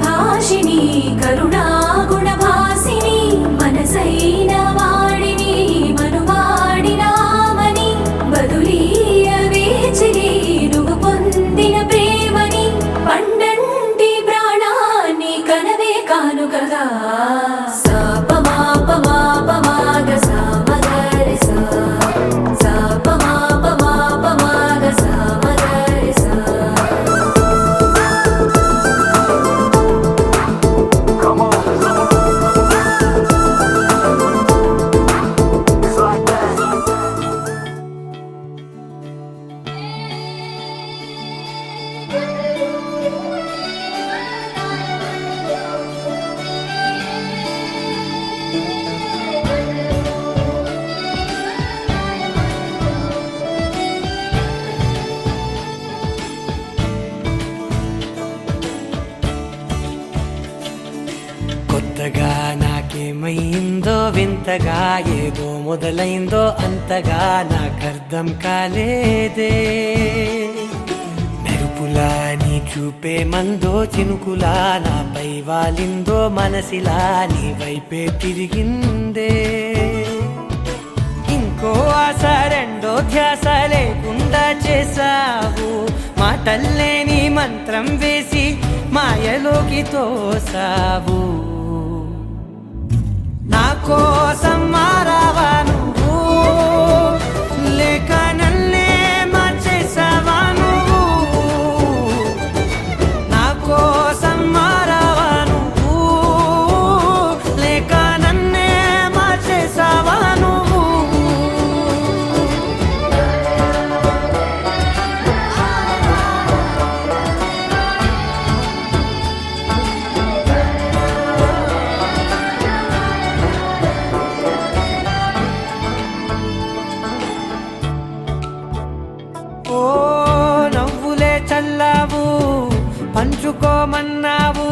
భాషిణి కరుణా గుణభాసిని మనసైన వాడిని మనువాడినామని బదులీయ వేచిరి నువ్వు పొందిన ప్రేమని పండంటి ప్రాణాన్ని కనవే కానుకగా కొత్తగా నాకేమైందో వింతగా ఏదో మొదలైందో అంతగా నాకర్థం కాలేదే మెరుపులా నీ చూపే మందో చినుకులా నాపై వాలిందో మనసిలా నీ వైపే తిరిగిందే ఇంకో ఆశ రెండో ధ్యాస లేకుండా చేసావు మాటల్లేని మంత్రం వేసి మాయలోకి తోసావు నా కోసం మారావా నువ్వు లేక నన్నే మార్చేసావా నువ్వు నా కోసం మారావా నువ్వు లేక నన్నే మార్చేసావా నువ్వు ఓ నవ్వులే చల్లావు పంచుకోమన్నావు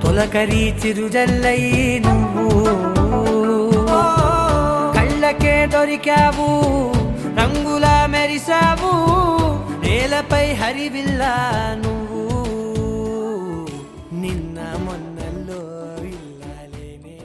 తొలకరి చిరుజల్లై నువ్వు కళ్ళకే దొరికావు రంగులా మెరిసావు నేలపై హరివిల్లా నువ్వు నిన్న మొన్నల్లో ఇల్లాలేనే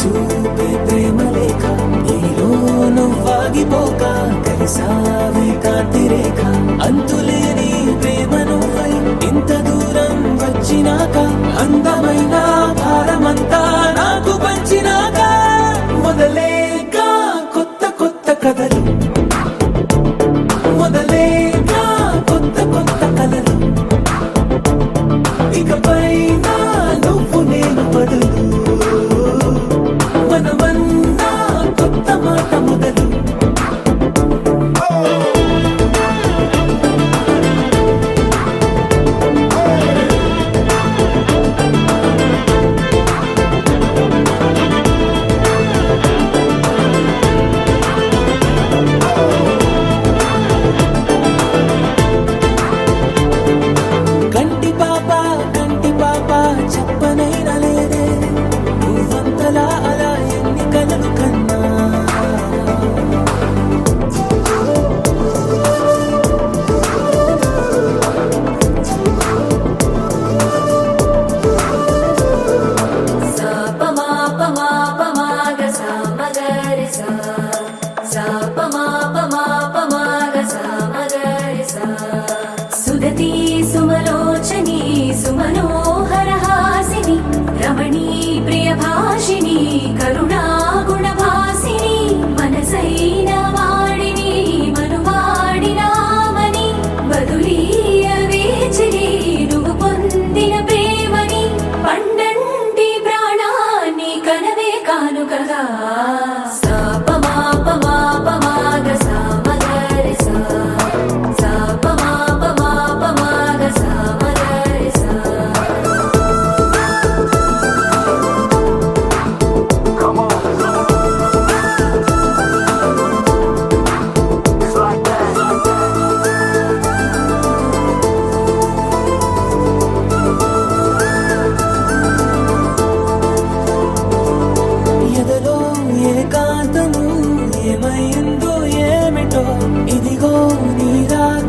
చూపే ప్రేమ లేఖ నీలో నువ్వాగిపోక కలిసావే కాంతి రేఖ అంతులేని ప్రేమ నువ్వై ఇంత దూరం వచ్చినాక అందమైన భారమంతా నాకు పంచినాక మొదలేక కొత్త కొత్త కథలు మొదలేక కొత్త కొత్త కథలు ఇకపై నువ్వు నేను బదులు మనమన్నా కొత్త మాట మొదలు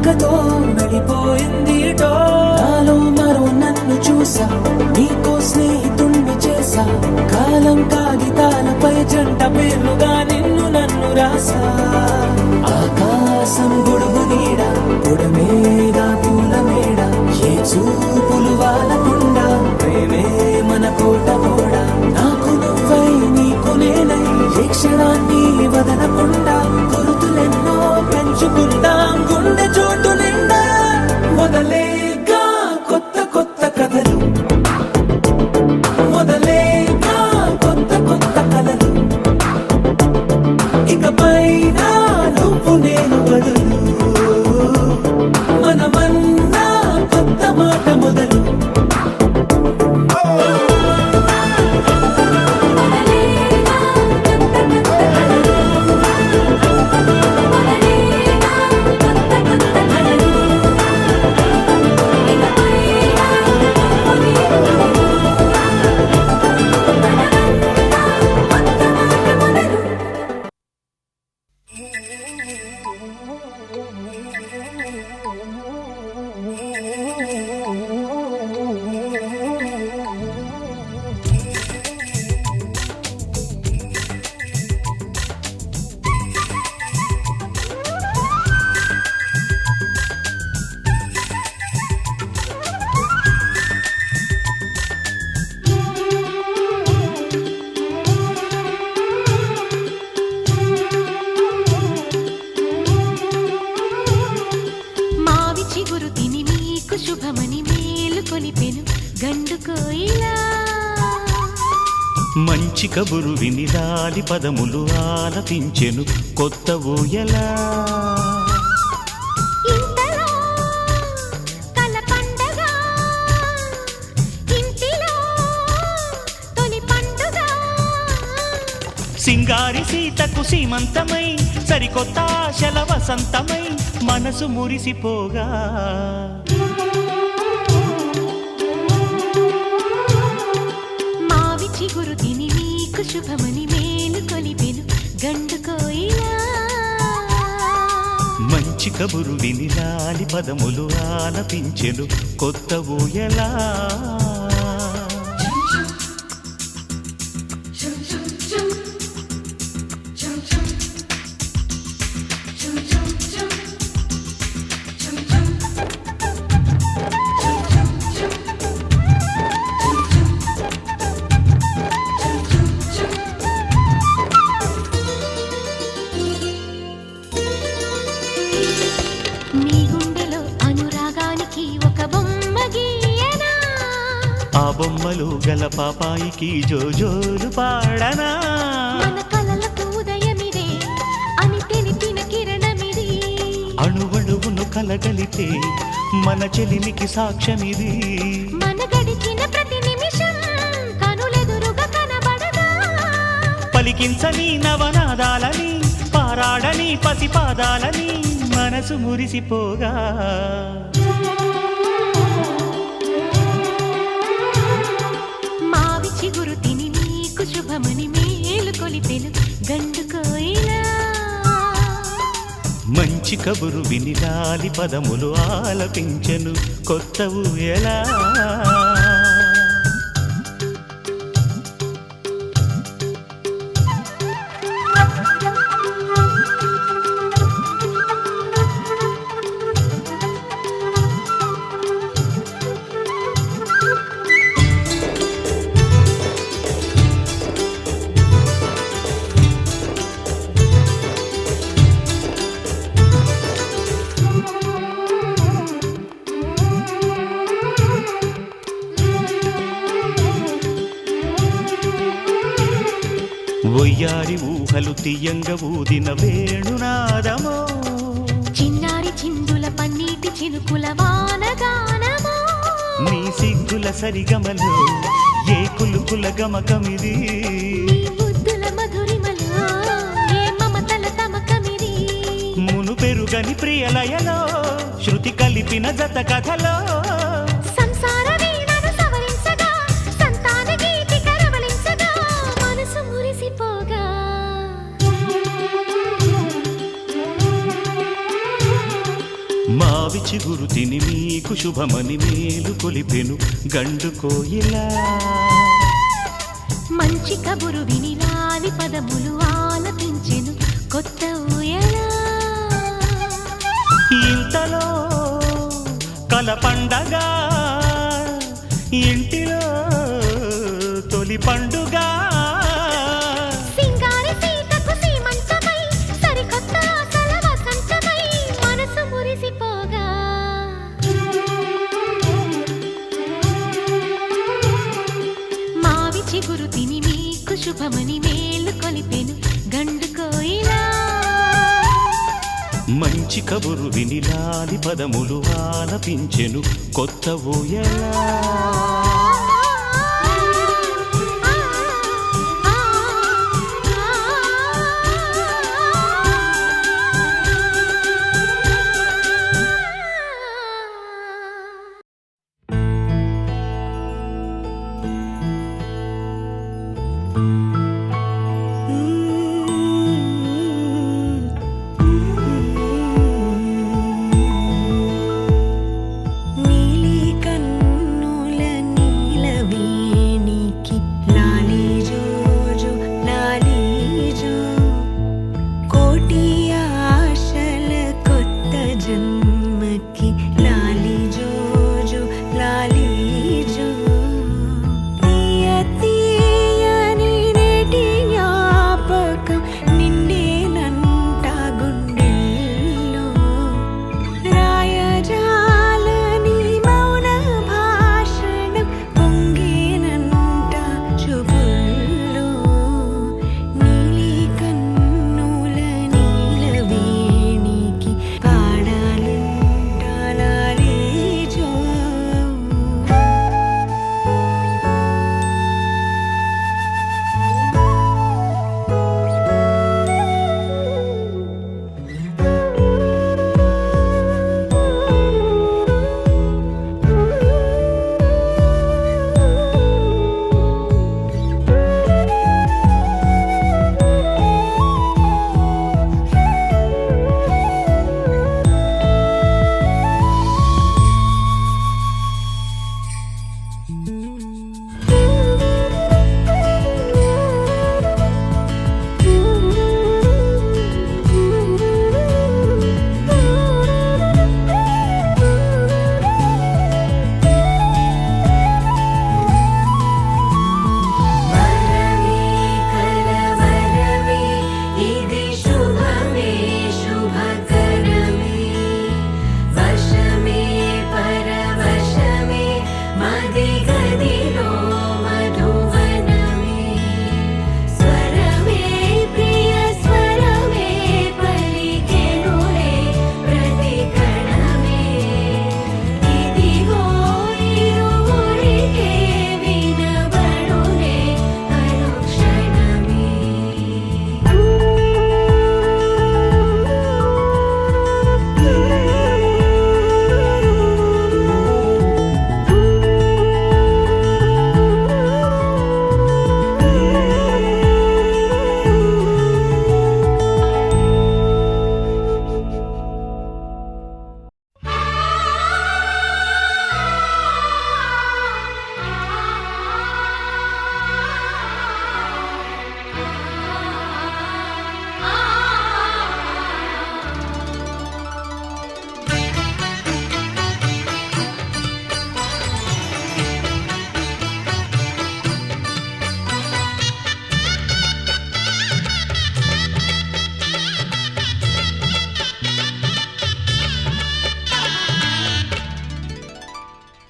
నడకతో నడిపోయింది ఎటో. నాలో మరో నన్ను చూసా, నీకో స్నేహితుణ్ణి చేసా. కాలం కాగితాలపై జంట పేర్లుగా నిన్ను నన్ను రాసా. ఆకాశం గొడుగు నీడ, గుడమేడ పూల మేడ. ఏ చూపులు వాళ్ళకుండా ప్రేమే మన కోట గోడ. నాకు నువ్వై నీకు నేనై ఏ క్షణాన్ని వదలకుండా గుర్తులెన్నో పెంచుకుందాం గుండె చోటు నిండా. మొదలేగా కొత్త కొత్త కథలు, మొదలేగా కొత్త కొత్త కలలు. ఇకపైన నువ్వు నేను బదులు, మనమన్నా కొత్త మాట మొదలు. మంచి కబురు విని లాలి పదములు ఆలపించెను కొత్త ఊయలా. సింగారి సీతకు సీమంతమై సరికొత్త ఆశల వసంతమై మనసు మురిసిపోగా. శుభమని మేలు కొలిపెను గండు కోయిలా. మంచి కబురు విని లాలి పదములు ఆలపించెను కొత్త ఊయలా. ఆ బొమ్మలు గల పాపాయికి జోజోలు పాడనా. మన కలలకు ఉదయమిదే అని తెలిపిన కిరణమిది. అణువణువును కలగలితే మన చెలిమికి సాక్ష్యమిది. మన గడిచిన ప్రతి నిమిషం కనులెదురుగా కనబడగా. పలికించని నవనాదాలని పారాడని పసిపాదాలని మనసు మురిసిపోగా. శుభమని మేలు కొలిపెను గండు కోయిలా. మంచి కబురు విని లాలి పదములు ఆలపించెను కొత్త ఊయలా. ఒయ్యారి ఊహలు తీయంగ ఊదిన వేణునాదమో. చిన్నారి చిందుల పన్నీటి చినుకుల వానగానమో. నీ సిగ్గుల సరిగమలు ఏ కులుకుల గమకమిది. నీ బుద్ధుల మధురిమలో ఏ మమతల తమకమిది. మును పెరుగని ప్రియలయలో శృతి కలిపిన జత కథలో. సంసార వీణను సవరించగా సంతాన గీతి కరవలించగా మనసు మురిసిపోగా. మావి చిగురు తిని మీకు శుభమని మేలు కొలిపెను గండు కోయిలా మంచి కబురు విని లాలి పదములు ఆలపించెను కొత్త ఊయలా ఇంతలో కల పండగ ఇంటిలో తొలి పండుగ సింగారి సీతకు సీమంతమై సరికొత్త ఆశల వసంతమై మనసు మురిసిపోగా మావి చిగురు తిని మీకు శుభమని మేలు కొలిపెను గండు కోయిలా మంచి కబురు విని లాలి పదములు ఆలపించెను కొత్త ఊయలా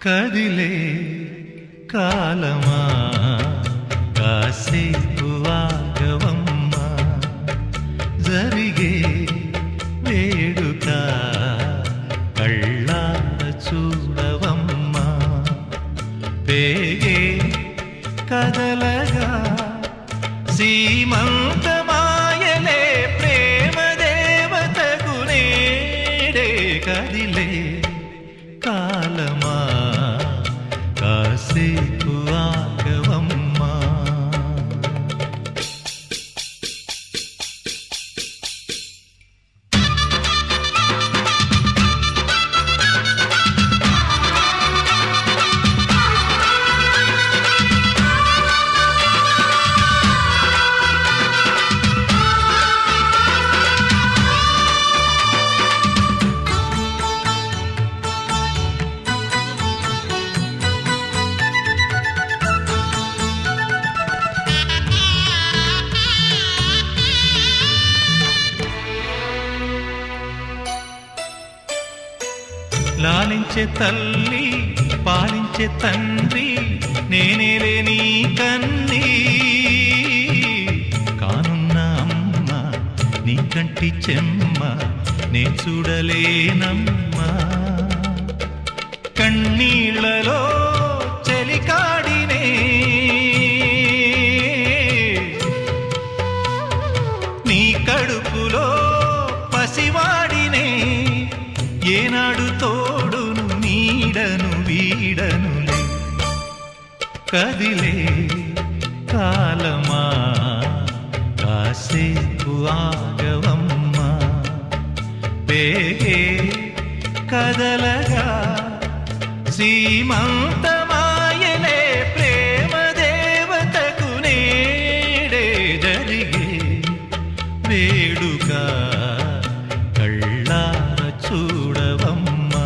కదిలే కాలమా కాసేపు ఆగవమ్మా జరిగే వేడుక కళ్ళార చూడవమ్మా పేగే కదలగా సీమంతమాయలే ప్రేమ దేవతకు నేడే కదిలే కాలమా కాసేపు ఆగవమ్మా లాలించే తల్లి పాలించే తండ్రి నేనేలే నీ కన్నీ కానున్న అమ్మ నీ కంటి చెమ్మ నే చూడలేనమ్మా కన్నీళ్లలో చెలికాడినే నీ కడుపులో పసివాడినే ఏనాడు తోడును నీడను వీడనులే కదిలే కాలమా కాసేపు ఆగవమ్మా వేగే కదలగా సీమంతమాయలే ప్రేమ దేవతకు నేడే జరిగే వేడుక కళ్ళార చూడవమ్మా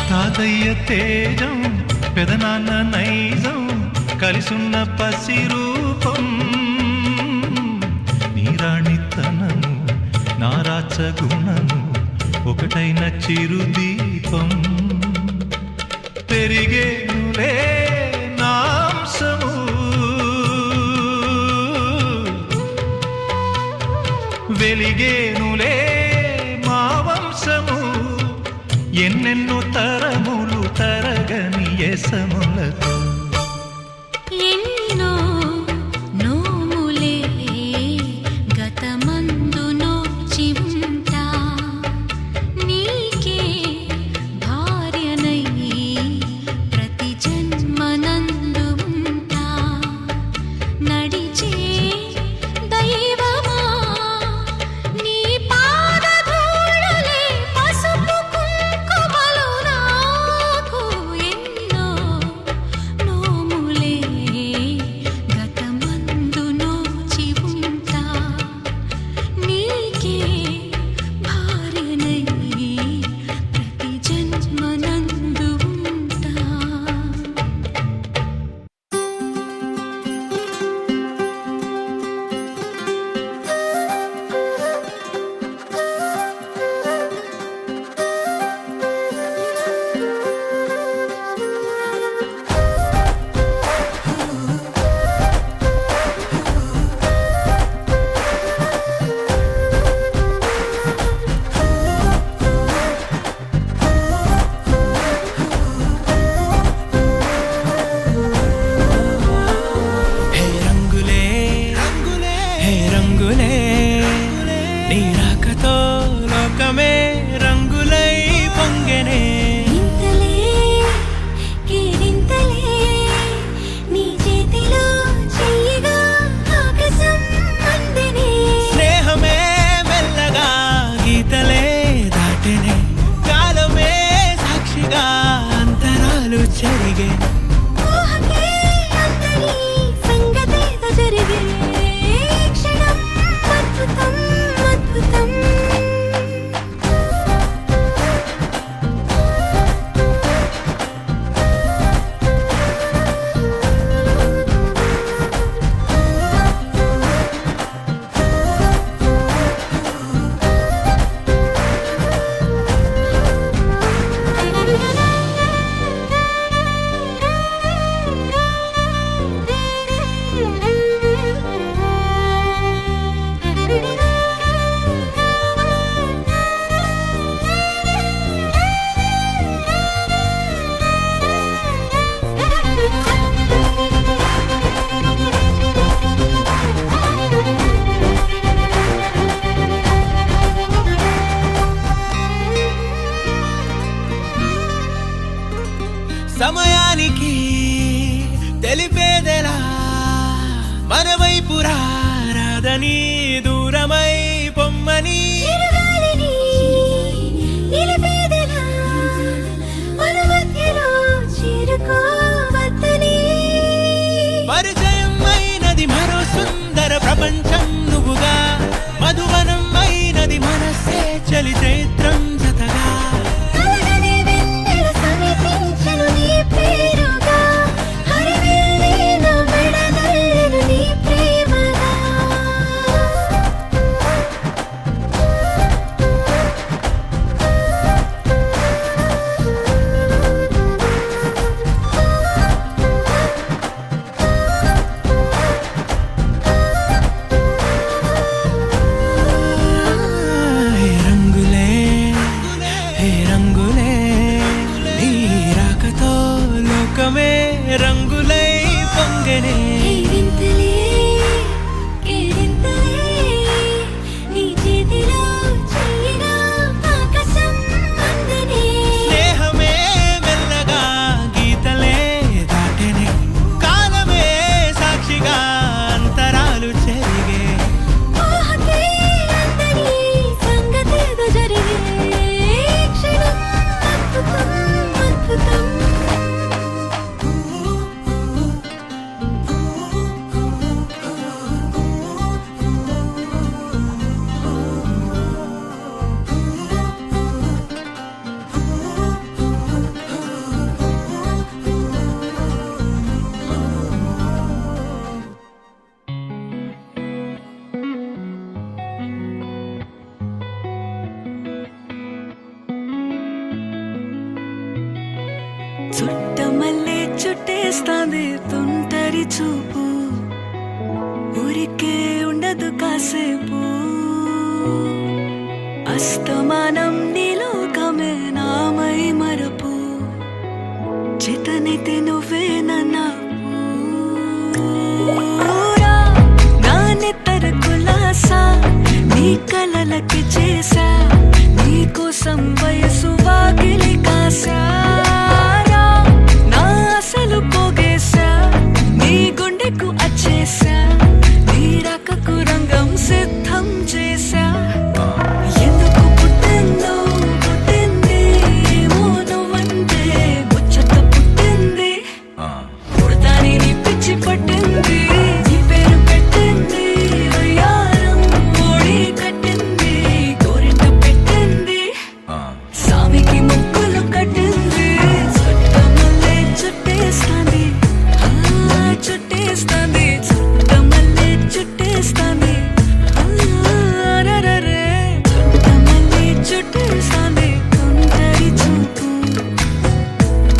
తాతయ్య తేజం పెదనాన్న నైజం కలిసున్న పసి రూపం నీరాణితనము నారాచ గుణము ఒకటైన చిరుదీపం పెరిగేనులే నాంసము వెలిగేనులే మా వంశము ఎన్నెన్నో తరములు తరగని ఎసములతో ఎన్నో నోములే గతమందు నోచి ఉంటా నీకే భార్యనై ప్రతి జన్మనందు ఉంటా నడిచే దైవమా నీ పాదధూళులే పసుపు కుంకుమలు నాకు ఎన్నో రమ్మని దూరమై పొమ్మని చిరుగాలిని నిలిపేదెలా మన మధ్యలో చేరుకోవద్దని పరిచయం అయినది మరో సుందర ప్రపంచం నువ్వుగా మధువనం అయినది మనసే చలి చైత్రం జతగా కలగని వెన్నెల సమీపించెను నీ పేరుగా హరివెల్లి నా మెడదల్లెను నీ ప్రేమగా హే రంగులే హే రంగులే నీ రాకతో లోకమే రంగులై పొంగనే కేరింతలే కేరింతలే నీ చేతిలో చెయ్యిగా ఆకాశం అందనే స్నేహమే మెల్లగా గీతలే దాటెనే కాలమే సాక్షిగా అంతరాలు చెరిగే ఊహకే అందని సంగతేదో జరిగే క్షణం అద్భుతం అద్భుతం చుట్టమల్లే చుట్టేస్తాంది తుంటరి చూపు ఊరికే ఉండదు కాసేపు అస్తమానం నీలోకమే నామై మరపు చేతనైతే నువ్వే నన్నా నా నెత్తర కులాసా నీ కలలకి చేసా నీ కోసం వయసు వాకిలి కాసా నా అసలు పోగేశా నీ గుండెకు అచ్చేసా నీ రకకు రంగం సిద్ధం చేశా ఎందుకు పుట్టిందో పుట్టింది ఏమో నువ్వంటే ముచ్చట పుట్టింది పుడతాని నీ పిచ్చి పట్టింది నీ పేరు పెట్టింది వయ్యారం ఓడి కట్టింది గోరింట పెట్టింది సామికి ముక్కులు కట్టింది చుట్టమల్లే చుట్టేస్తాంది చుట్టేస్తాంది చుట్టమల్లే చుట్టేస్తాంది రరరే చుట్టమల్లే చుట్టేస్తాంది తుంటరి చూపు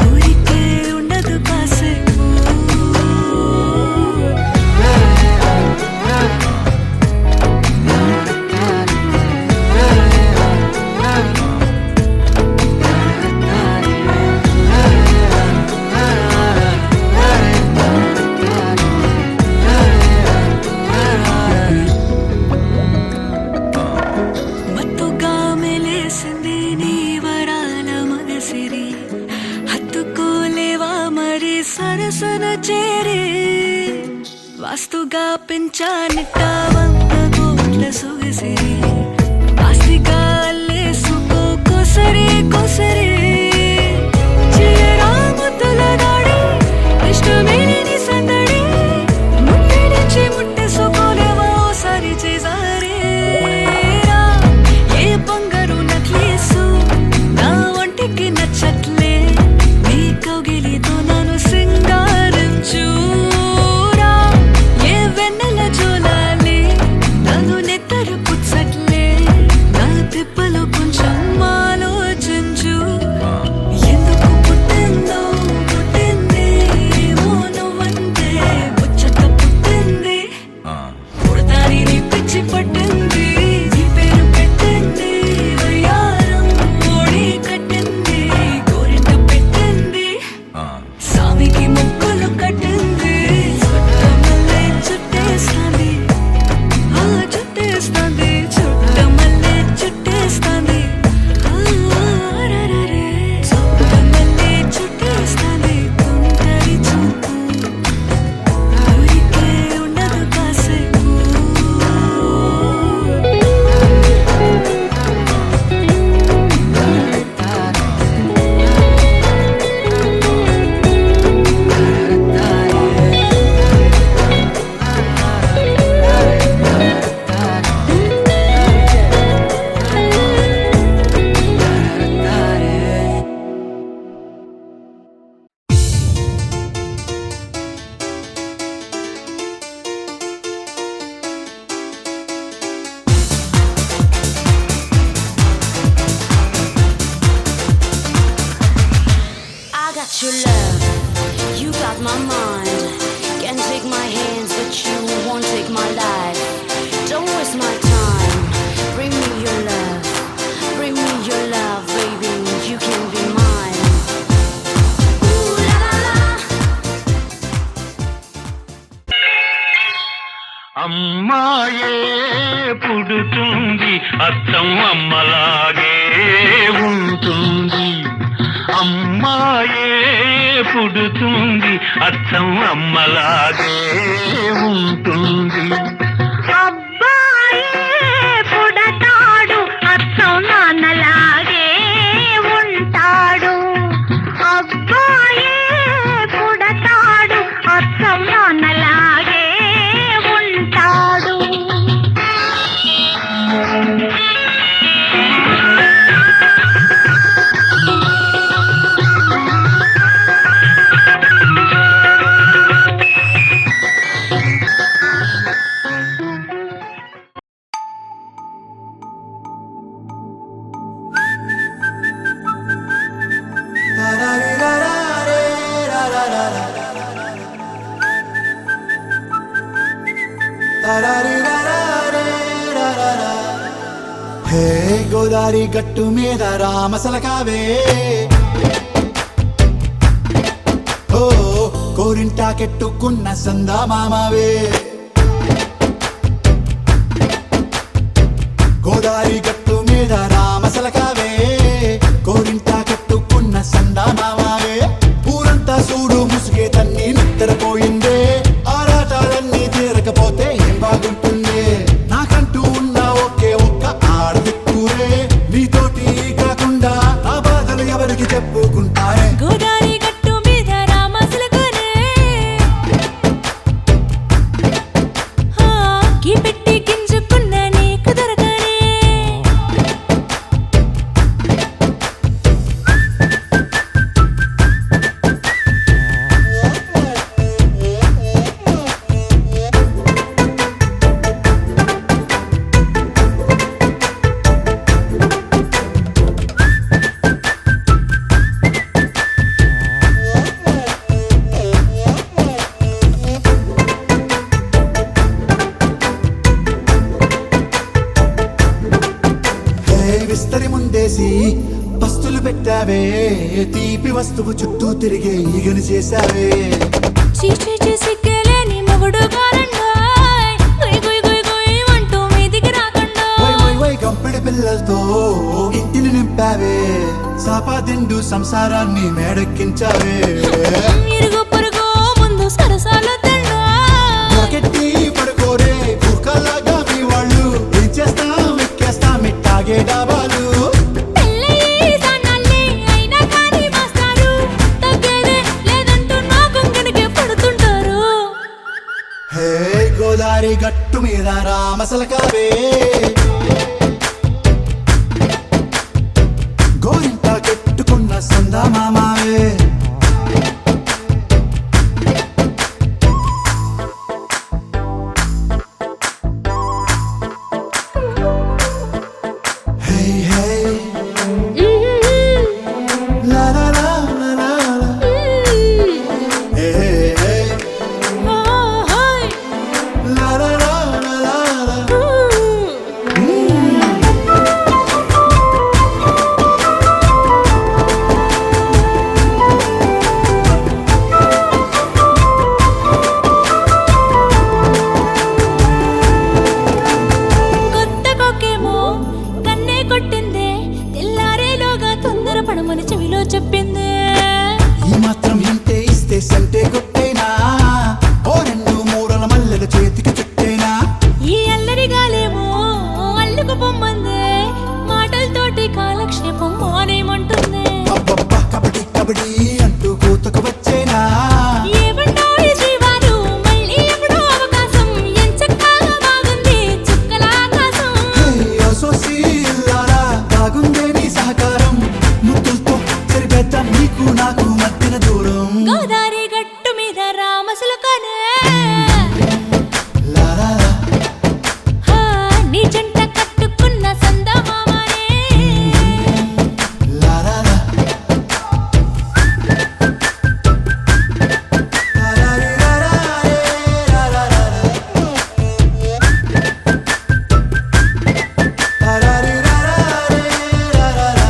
ఊరికే ఉండదు కాసేపు మత్తుగా మెలేసింది నీ వరాల మగసిరి హత్తుకోలేవా మరి సరసన చేరి వాస్తుగా పెంచానిట్ట 100 కోట్ల సొగసిరి ఆస్తిగా అల్లేసుకో కొసరి కొసరి చిరరాముతుల దాడి ఇష్టమేని సందడి ముట్టడించి ముట్టేసుకోలేవా ఓసారి చేసారే ఏ బంగారు నక్లీసు నా ఒంటికి నచ్చట్లే నీ కౌగిలితో నన్ను సింగారించురా ఏ వెన్నెల జోలాలి నన్ను నెత్తరు పుచ్చట్లే అచ్చం అమ్మలాగే ఉంటుంది, అమ్మాయే పుడుతుంది, అచ్చం అమ్మలాగే ఉంటుంది. అబ్బాయే పుడతాడు అచ్చం నాన్నలాగే ఉంటాడు. అబ్బాయే పుడతాడు అచ్చం నాన్నలాగే ఉంటాడు. హే గోదారి గట్టు మీద రామసలకావే, ఓ కోరింటాకెట్టుకున్న సందా మామావే. గోదారి గట్టు మీద రామసలకావే, కోరింటాకెట్టుకున్న సందా మామావే. ఊరంతా చూడు ముసుగే తన్ని నిద్రపోయిందే, ఆరాటాలన్నీ తీరకపోతే ఏం బాగుంటుందే. నాకంటూ ఉన్న ఒకే ఒక్క ఆడదిక్కురే, నీతోటి కాకుండా నా బాధలు ఎవరికి చెప్పుకుంటారే. గోదారి గట్టు మీద రామసలకనే, కీ పెట్టి గింజుకున్న నీకు దొరకనే. విస్తరి ముందేసి పస్తులు పెట్టావే, తీపి వస్తువు చుట్టూ తిరిగే ఈగను చేశావే. చీచీ సిగ్గలేని మొగుడు కారండాయ్, గుయ్ గుయ్ గుయ్ గుయ్ అంటూ మీదికి రాకుండా. వై వై వై గంపెడి పిల్లలతో ఇంటిని నింపావే, సాపాదిండు సంసారాన్ని మేడెక్కించావే. ఇరుగు పొరుగు ముందు సరసాలు తండా, రాకెట్టి పడుకోరే కుక్కలాగా మీ వాళ్ళు, ఏం చేస్తాం ఎక్కేస్తాం ఇట్టాగే డాబాలు. పెళ్ళయి సన్నాళ్ళే అయినా కానీ మాస్తారు, తగ్గేదే లేదంటూ నా కొంగనికే పడుతుంటారు. హే గోదారి గట్టు మీద రామసలకావే, గోరింట కెట్టుకున్న సందా మామావే. హే హే లా లా లా లా లా లా. హే హే ఓహోయ్ లా లా లా లా లా లా. కొత్త కొక్కేమో కన్నే కొట్టిందే, తెల్లారేలోగా తొందర పడమని చెవిలో చెప్పిందే. ఈ మాత్రం ఇంటే ఇస్తే సంటే కొట్టేనా, ఓ రెండు మూరల మల్లెల చేతికి చుట్టేనా. ఈ అల్లరి గాలేమో అల్లుకు పొమ్మందే, మాటలతోటి కాలక్షేపం మానేమంటుందే. అబ్బబ్బా కబడ్డీ కబడ్డీ అంటూ కూతకు వచ్చేనా. ఏమంటాయి శ్రీవారు మళ్ళీ ఎప్పుడో అవకాశం, ఎంచక్కాగా బాగుంది చుక్కల ఆకాశం. హే అసోసి ఇల్లారా బాగుందే నీ సహకారం, ముద్దులతో సరిపెద్దాం నీకు నాకు మధ్యన దూరం. గోదారి గట్టు మీద రామసలకనే, లా లా లా. నీ జంట కట్టుకున్న సందా మామనే. లా లా లా. లా లా లా లా లా లా లా లా. లా లా లా లా లా లా లా.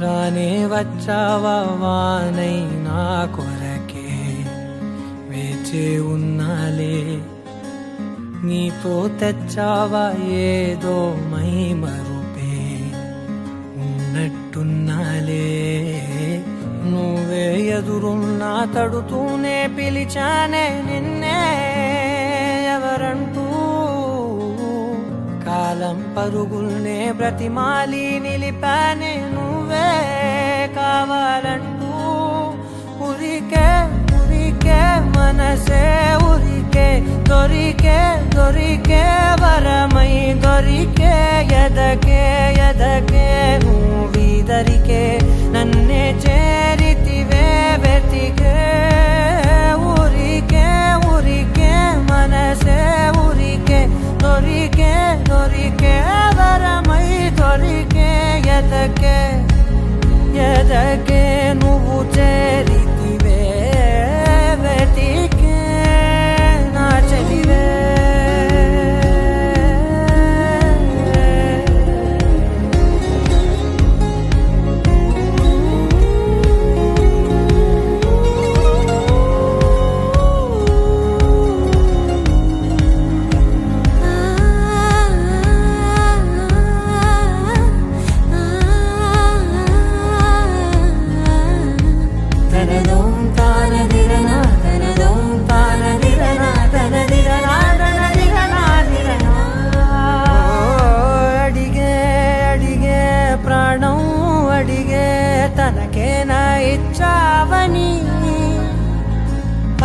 రానే వచ్చావా వానై నా కొరకే వేచే ఉన్నాలే నీతో తెచ్చావా ఏదో మై మరుపే ఉన్నట్టున్నాలే నువ్వే ఎదురున్నా తడుతూనే పిలిచానే నిన్నే ఎవరంటూ కాలం పరుగుల్నే బ్రతిమాలి నిలిపానే నువ్వే కావాలంటూ ఉరికే ఉరికే మనసే ఉరికే దొరికే దొరికే వరమై దొరికే ఎదకే ఎదకే నువ్వీదరికే నన్నే చేరితివే వెతికే ఊరికే ఊరికే మనసే ఊరికే దొరికే దొరికే వరమై దొరికే ఎదకే ఎదకే నువ్వు చేరితివే వెతికే నా చెలివే తనకేనా ఇచ్చావని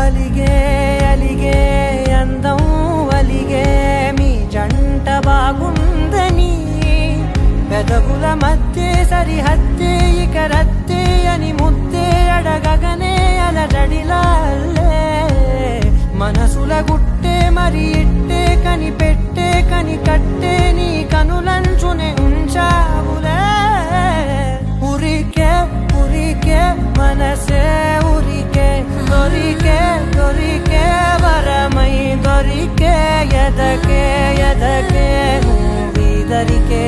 అలిగే అలిగే అందం అలిగే మీ జంట బాగుందని పెదవుల మధ్య సరిహద్దే ఇక రద్దే అని ముద్దే అడగగనే అలజడిలాల్లే మనసుల గుట్టే మరి ఇట్టే కనిపెట్టే కని కట్టే నీ కనులంచునే ఉంచావులే ఉరికే ఉరికే మనసే ఉరికే దొరికే దొరికే వరమై దొరికే ఎదకే ఎదకే నువ్వీదరికే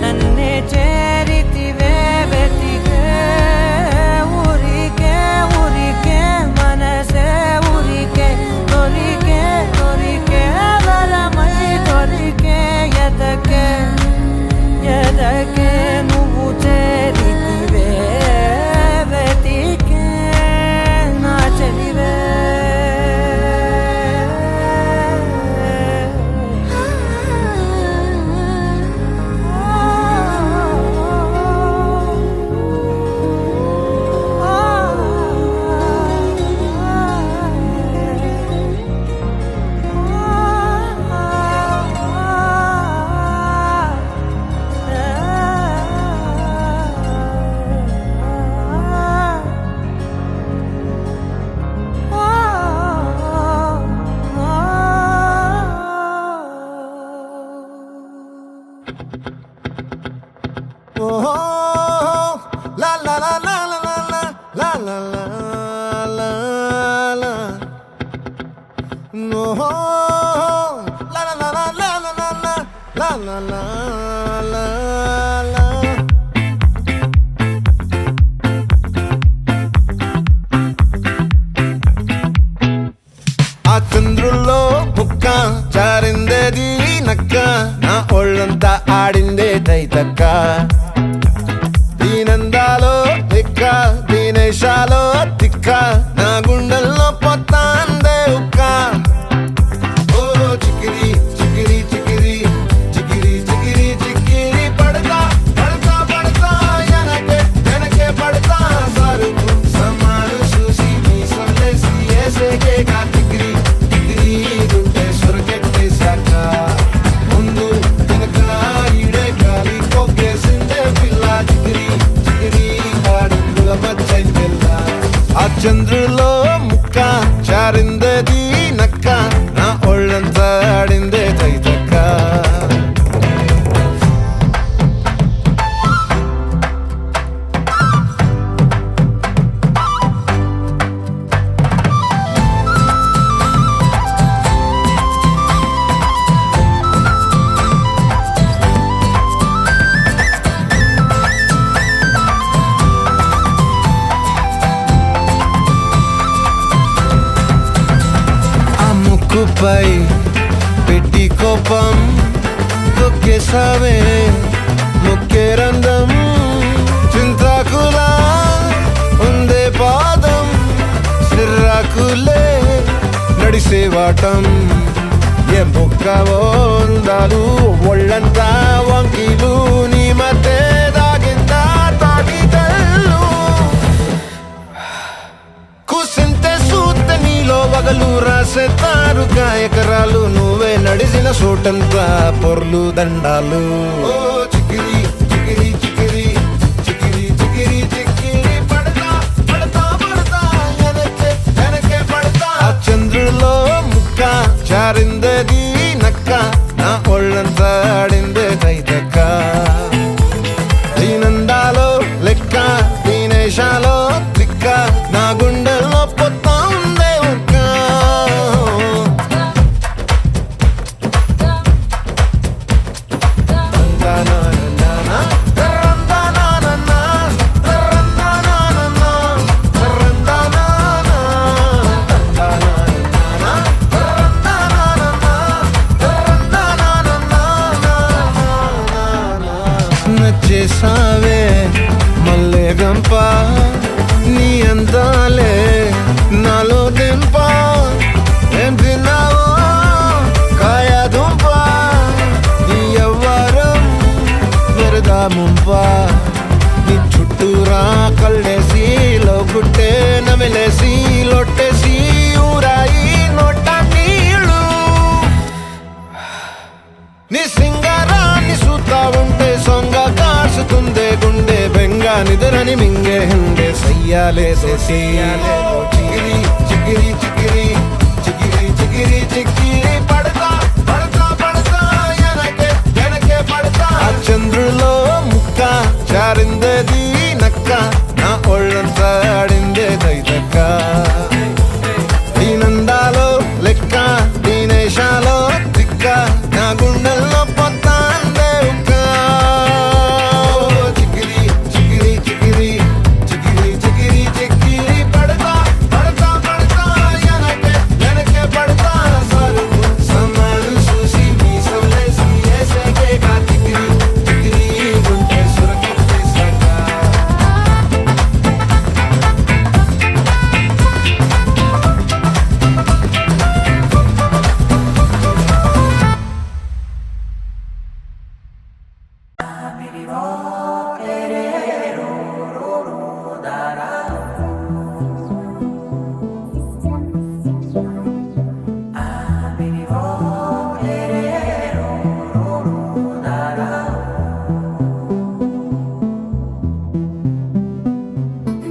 నన్నే చేరితివే వెతికే ఊరికే ఊరికే మనసే ఊరికే దొరికే దొరికే వరమై దొరికే ఎదకే ఎదకే నువ్వు చేరితివే వెతికే నా చెలివే La la la la la la la la la la la. No. La la la la la la la la la la la la. ఆ చంద్రుల్లో బుక్క జారిందేది నక్క నా ఒళ్ళంతా ఆడిందే తైతక్క దీనందాలో తిక్క దీనేశాలో తిక్క నా గుండెల్లో పొత్తాందే ఉక్క ఓ చికిరి చికిరి చికిరి చికిరి చికిరి చికిరి పడతా పడతా పడతా ఎనకే ఎనకే పడతా సరుకు సమారు చూసి మీ సందేశి ఏసేకే కా చికిరి చికిరి గుంటే సొరకెట్టేశాక ముందు వెనక ఈడే గాలి కొక్కేసిందే పిల్ల చికిరి చికిరి ఆడుకుల మచ్చైందెల్లా నాపై పెట్టి కోపం తొక్కేసావే ముక్కే రంధ్రం చింతాకులా ఉందే పాదం సిర్రాకులే నడిసేవాటం ఏ బొక్కవో అందాలు ఒళ్ళంతా వంకీలు నీ మధ్య దాగిందా తాగిదల్లు కూసింతే సూత్తే నీలో వగలు రాసేతారుగా ఎకరాలు నువ్వే నడిసిన చోటంతా పొర్లు దండాలు ఓ చికిరి చికిరి చికిరి చికిరి చికిరి చికిరి పడతా పడతా పడతా వెనకే వెనకే పడతా ఆ చంద్రులో ముక్క చారిందది నక్క నా ఒళ్ళంతా ఆడిందే తైతక్క దీనందాలో లెక్క దీనేశాలో దిక్క నా గుండెల్లో పొత్తా ఉందే ఒక్క నచ్చేసావే మల్లె గంప నీ అందాలే నాలో దింప ఏం తిన్నావో కాయ దుంప నీ ఎవ్వరం వెరదా ముంప నీ చుట్టూరా కళ్ళేసి లోగుట్టే నమిలేసి లొట్టేసి ఊరాయి నోట నీళ్ళు నీ సింగారాన్ని చూస్తా ఉంటే సొంగ కాసుతుందే గుండె బెంగ నిద్రని మింగే హండే సయ్యాలే సయ్యాలే చిగిరి చిగిరి చిగిరి చిగిరి చిగిరి చిగిరి పడతా పడతా పడతా వెనకే వెనకే పడతా ఆ చంద్రులో ముక్క చారిందది నక్క నా ఒళ్ళంతా ఆడిందే దైతక్క దీనందాలో లెక్క దీనేశాలో దిక్క నా గుండెల్లో పొత్తాందే ఉక్క చికిరి చికిరి చికిరి చికిరి చికిరి చికిరి పడతా పడతా పడతా వెనకే వెనకే పడతా సరుకు సమాలు చూసి మీసలేసి ఏసేకే కా చికిరి చికిరి గుంటె సురకెత్తే సగా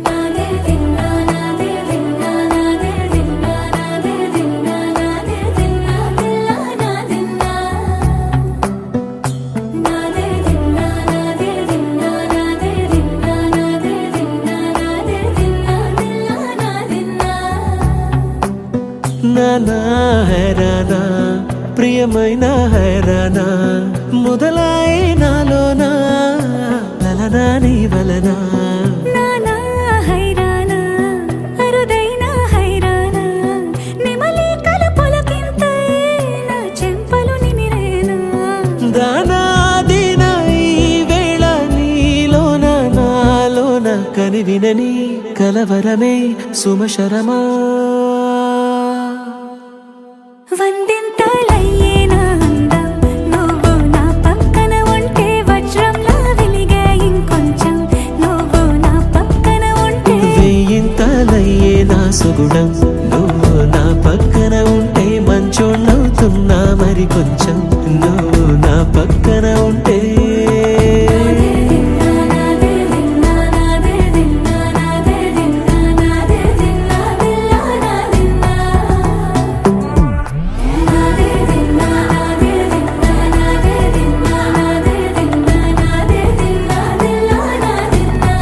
నాదే దిన్నా నాదే దిన్నా నాదే దిన్నా నాదే దిన్నా నాదే దిన్నా దిల్లా నాదిన్నా నాదే దిన్నా నాదే దిన్నా నాదే దిన్నా నాదే దిన్నా నాదే దిన్నా దిల్లా నాదిన్నా నానా హైరానా ప్రియమైన హైరానా మొదలాయి నాలోనా లలనా నీ వలనా నానా హైరానా అరుదైన హైరానా నెమలి కలుపులకింతై నా చెంపలు నిమిరేనా దానాదిన ఈ వేళ నీలోన నాలోన కనివినని కలవరమే సుమశరమా వందింతలయ్యేనా అందం నువ్వు నా పక్కన ఉంటే వజ్రంలా వెలిగే ఇంకొంచెం నువ్వు నా పక్కన ఉంటే వెయ్యింతలయ్యే నా సుగుణం నువ్వు నా పక్కన ఉంటే మంచోళ్ళవుతున్నా మరి కొంచెం నువ్వు నా పక్కన ఉంటే నాదే దిన్నా నాదే దిన్నా నాదే దిన్నా నాదే దిన్నా నాదే దిన్నా దిల్లా నాదిన్నా నాదే దిన్నా నాదే దిన్నా నాదే దిన్నా నాదే దిన్నా నాదే దిన్నా దిల్లా నాదిన్నా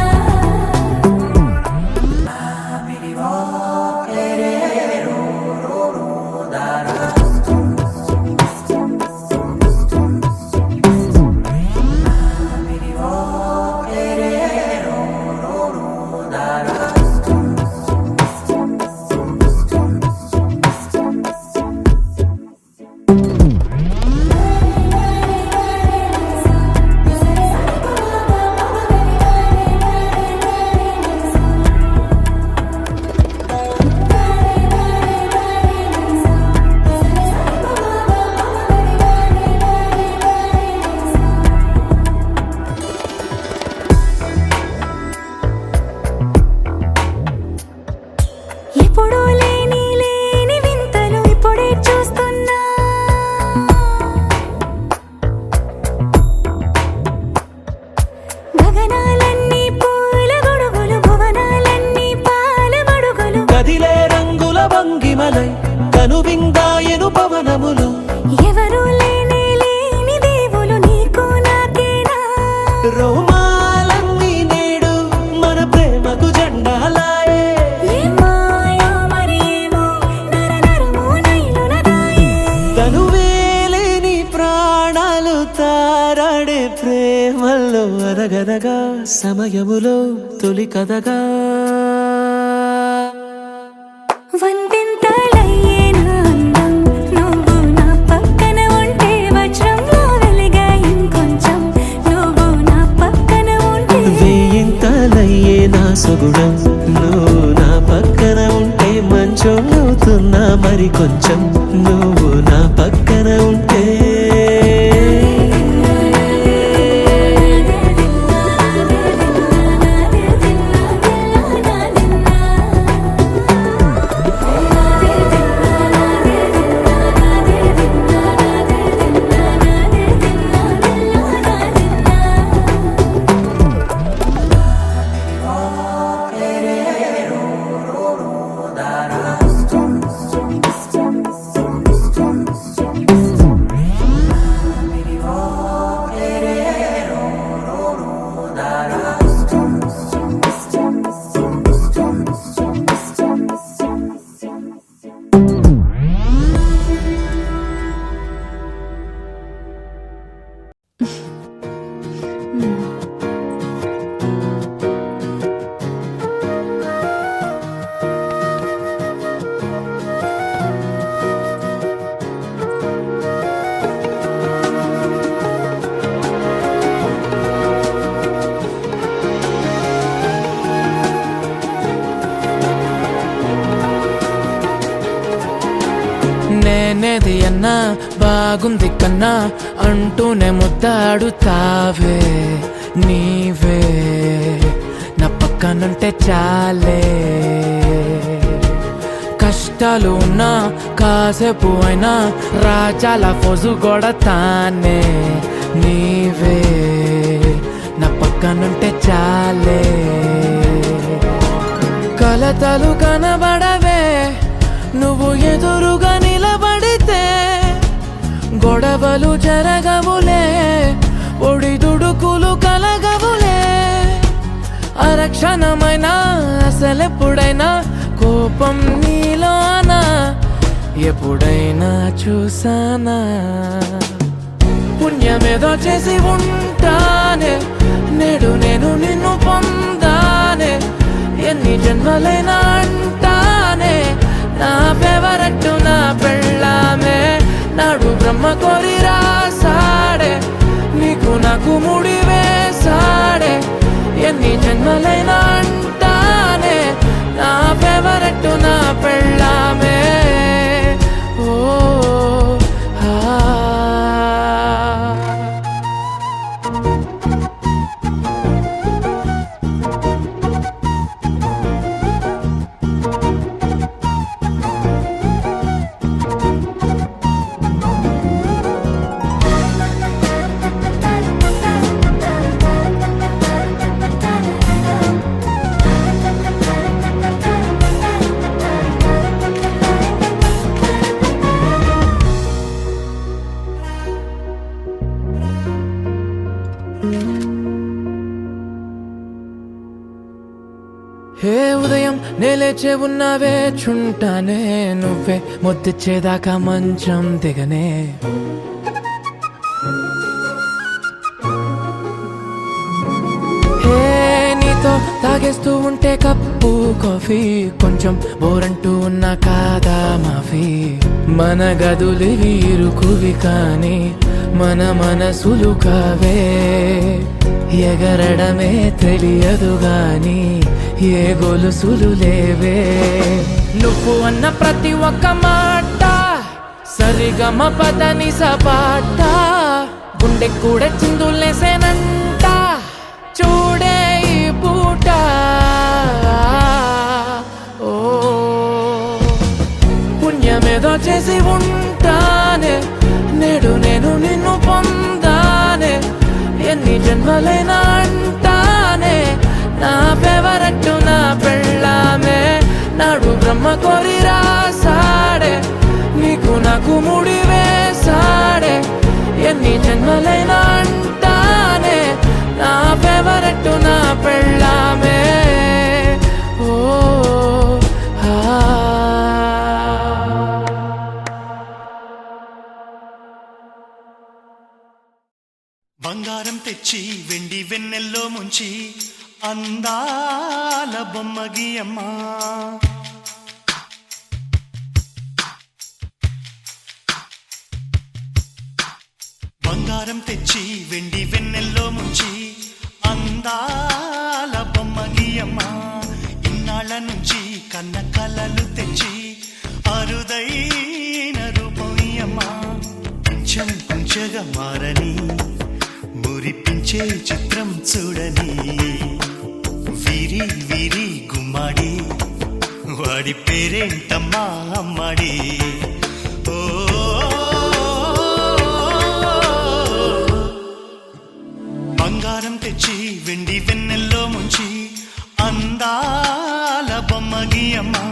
సమయములో తొలి కథగా వందింతలయ్యే నా అందం నువ్వు నా పక్కన ఉంటే వజ్రంలో వెలిగా ఇంకొంచెం నువ్వు నా పక్కన ఉంటే వేయింతలయ్యే నా సొగుడం నువ్వు నా పక్కన ఉంటే మంచోళ్ళవుతున్నా మరి కొంచెం నువ్వు నా పక్కన ఉంటే నేనేది అన్నా బాగుంది కన్నా అంటూనే ముద్దాడుతావే నీవే నా పక్కనుంటే చాలే కష్టాలు ఉన్నా కాసేపు అయినా రాజాల ఫోజు కొడతానే నీవే నా పక్కనుంటే చాలే కలతలు కనబడవే నువ్వు ఎదురుగా నిలబడితే గొడవలు జరగవులే ఒడిదుడుకులు కలగవులే అరక్షణమైనా అసలెప్పుడైనా కోపం నీలోనా ఎప్పుడైనా చూసానా పుణ్యమేదో చేసి ఉంటానే నేడు నేను నిన్ను పొందానే ఎన్ని జన్మలైనా అంటానే నా ఫేవరెట్ నా పెళ్ళామే నాడు బ్రహ్మ కోరి రాసాడే నీకు నాకు ముడి వేసాడే ఎన్ని జన్మలైనా అంటానే నా ఫేవరెట్ నా పెళ్ళామే ఓ హే ఉదయం నేలేచే ఉన్నావే చుంటానే నువ్వే ముద్దిచ్చేదాకా మంచం దిగనే హే నీతో తాగేస్తూ ఉంటే కప్పు కాఫీ కొంచెం బోరంటూ ఉన్నా కాదా మాఫీ మన గదులివి ఇరుకువి కానీ మన మనసులు కావే ఎగరడమే తెలియదు గాని ఏ గొలుసులు లేవే నువ్వు అన్న ప్రతి ఒక్క మాట సరిగమ పదని సపాట గుండె కూడా చిందులేసేనంట చూడే ఈ పూట ఓ పుణ్యమేదో చేసి ఉంటానే నేడు నేను నిన్ను పొందానే ఎన్ని జన్మలైనా అంటానే నా ఫేవరెట్ నా పెళ్ళామే నాడు బ్రహ్మ కోరి రాసాడే నీకు నాకు ముడి వేసాడే ఎన్ని జన్మలైనా అంటానే నా ఫేవరెట్ నా పెళ్ళామే ఓ బంగారం తెచ్చి వెండి వెన్నెల్లో ముంచి అందాల బొమ్మ గీయమ్మా బంగారం తెచ్చి వెండి వెన్నెల్లో ముంచి అందాల బొమ్మ గీయమ్మా ఇన్నాళ్ళ నుంచి కన్న కలలు తెచ్చి అరుదైన రూపం ఇయ్యమ్మా కొంచెం కొంచెగా మారని మురిపించే చిత్రం చూడని వీరి వీరి గుమ్మాడి వాడి పేరేంటమ్మా అమ్మాడి ఓ బంగారం తెచ్చి వెండి వెన్నెల్లో ముంచి అందాల బొమ్మ గీయమ్మా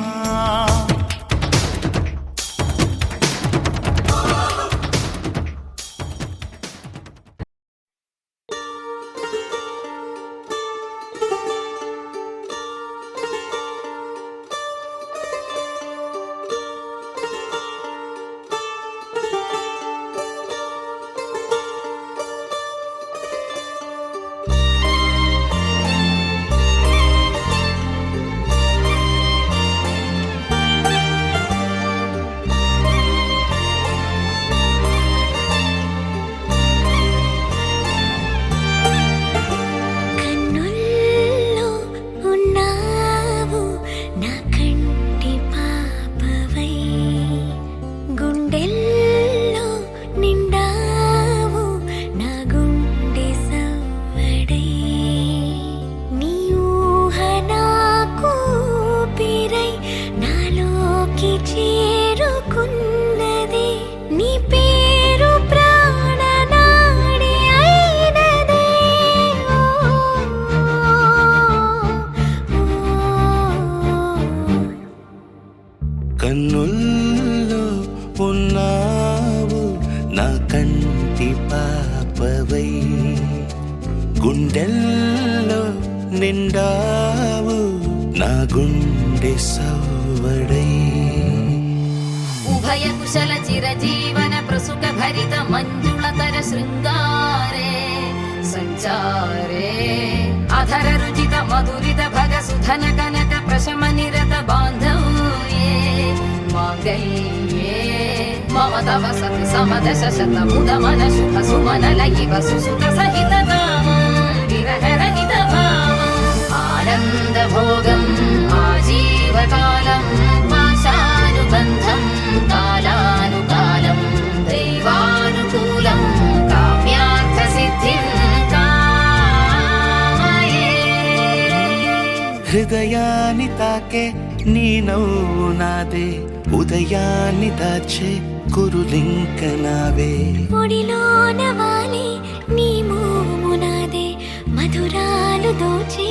కన్నుల్లో ఉన్నావు నా కంటి పాపవై గుండెల్లో నిండావు నా గుండె సవ్వడై నీ ఊహ నాకు ఊపిరై నాలోకి చేరుకున్నది నీ పేరు ప్రాణనాడి అయినదే కన్నుల్లో ఉన్నావు నా కంటి పాపవై గుండెల్లో నిండావు నా గుండె సవ్వడై ఉభయ కుశల చిరజీవన ప్రసుక భరిత మంజుళతర శృంగారే సంచారే అధర రుచిత మధురిత భగ సుధన కనక ప్రశమ నిరత బాంధవ్యే మాంగళ్యే మమ తవ సతి సమదశ శత ముదమన శుభ సుమనల ఇవ సుసుత సహిత కామం విరహ రహిత భావం ఆనంద భోగం ఆజీవకాలం పాశానుబంధం కాలానుకాలం దైవానుకూలం కామ్యార్థ సిద్ధిం కామయే హృదయాన్ని తాకే నీ నవ్వు నాదే ఉదయాన్ని దాచే కురులింక నావే ఒడిలోన వాలి నీ మోము నాదే మధురాలు దోచి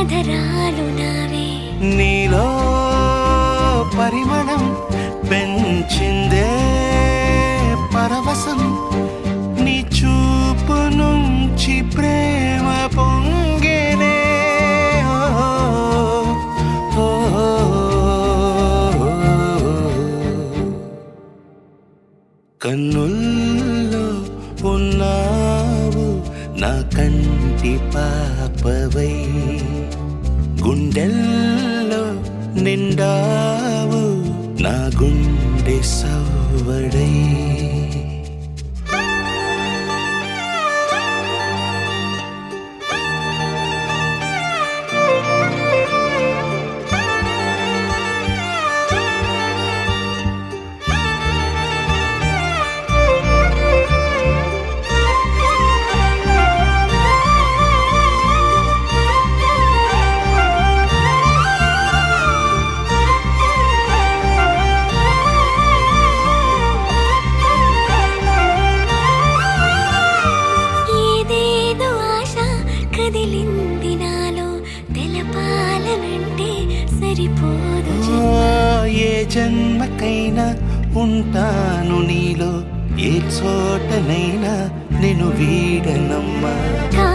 అధరాలు నావే నీలో పరిమళం పెంచిందే పరవశం నీ చూపు నుంచి ప్రేమ పొంగేనే ఓ, ఓ, ఓ. కన్నుల్లో ఉన్నావు నా కంటి పాపవై గుండెల్లో నిండావు నా గుండె సవ్వడై ఏదేదో ఆశ కదిలింది నాలో తెలపాలనంటే సరిపోదు ఏ జన్మకైనా ఉంటాను నీలో ఏ చోటనైనా నేను వీడనమ్మా కా